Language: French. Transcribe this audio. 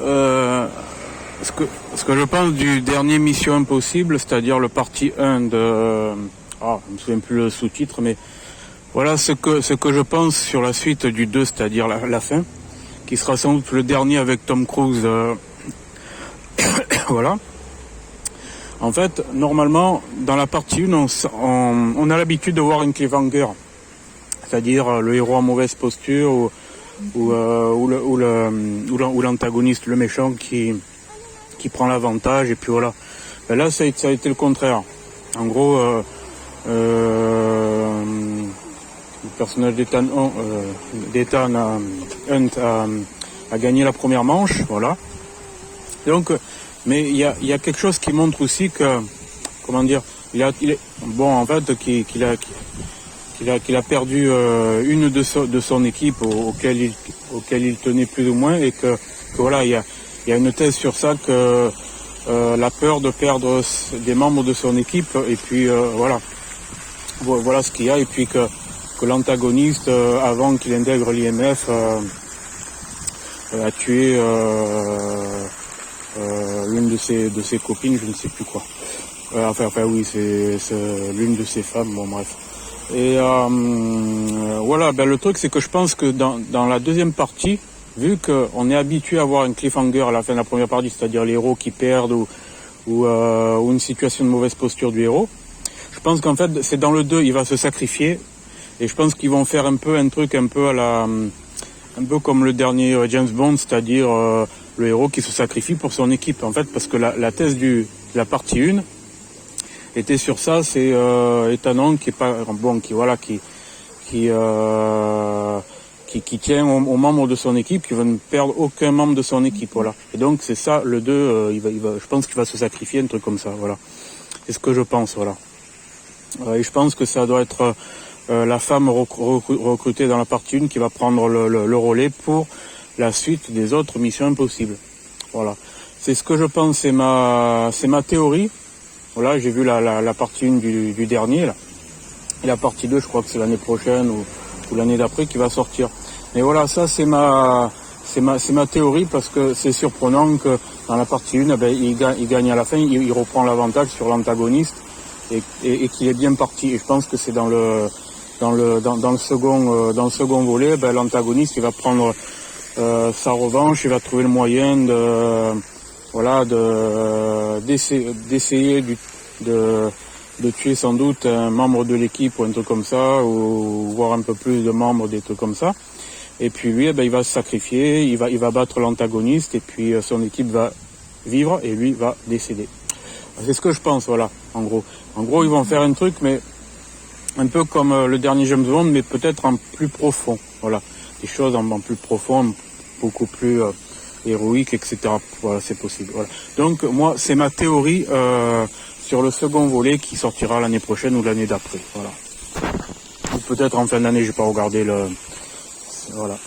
ce que je pense du dernier Mission Impossible, c'est-à-dire le partie 1 de... je me souviens plus le sous-titre, mais voilà ce que je pense sur la suite du 2, c'est-à-dire la fin, qui sera sans doute le dernier avec Tom Cruise. Voilà. En fait, normalement, dans la partie 1, on a l'habitude de voir une cliffhanger, c'est-à-dire le héros en mauvaise posture ou l'antagoniste, le méchant qui prend l'avantage, et puis voilà. Et là, ça a été le contraire. En gros, le personnage d'Ethan Hunt a gagné la première manche, voilà. Donc, mais il y a quelque chose qui montre aussi que, comment dire, qu'il a perdu une de son équipe auquel il tenait plus ou moins, et que voilà, il y a une thèse sur ça, que la peur de perdre des membres de son équipe, et puis voilà ce qu'il y a, et puis que l'antagoniste, avant qu'il intègre l'IMF, a tué l'une de ses copines, je ne sais plus quoi. Oui, c'est l'une de ses femmes, bon bref. Et voilà, le truc c'est que je pense que dans la deuxième partie, vu qu'on est habitué à voir un cliffhanger à la fin de la première partie, c'est-à-dire les héros qui perdent ou une situation de mauvaise posture du héros, je pense qu'en fait c'est dans le 2, il va se sacrifier, et je pense qu'ils vont faire un truc un peu comme le dernier James Bond, c'est-à-dire le héros qui se sacrifie pour son équipe, en fait, parce que la thèse de la partie 1 était sur ça, c'est étonnant, qui tient aux membres de son équipe, qui veut ne perdre aucun membre de son équipe, voilà. Et donc c'est ça, le 2, je pense qu'il va se sacrifier, un truc comme ça, voilà. C'est ce que je pense, voilà. Et je pense que ça doit être la femme recrutée dans la partie 1 qui va prendre le relais pour la suite des autres Missions Impossibles. Voilà. C'est ce que je pense, c'est ma théorie. Voilà, j'ai vu la partie 1 du dernier, là. Et la partie 2, je crois que c'est l'année prochaine ou l'année d'après qui va sortir. Mais voilà, ça c'est ma théorie, parce que c'est surprenant que dans la partie 1, il gagne à la fin, il reprend l'avantage sur l'antagoniste, et qu'il est bien parti. Et je pense que c'est dans le second volet, l'antagoniste, il va prendre sa revanche, il va trouver le moyen d'essayer de tuer sans doute un membre de l'équipe ou un truc comme ça, ou voir un peu plus de membres, des trucs comme ça. Et puis lui, il va se sacrifier, il va battre l'antagoniste, et puis son équipe va vivre et lui va décéder. C'est ce que je pense, voilà, en gros. En gros, ils vont faire un truc, mais un peu comme le dernier James Bond, mais peut-être en plus profond, voilà. Des choses en plus profond, beaucoup plus héroïques, etc. Voilà, c'est possible, voilà. Donc, moi, c'est ma théorie sur le second volet qui sortira l'année prochaine ou l'année d'après, voilà. Ou peut-être en fin d'année, j'ai pas regardé voilà.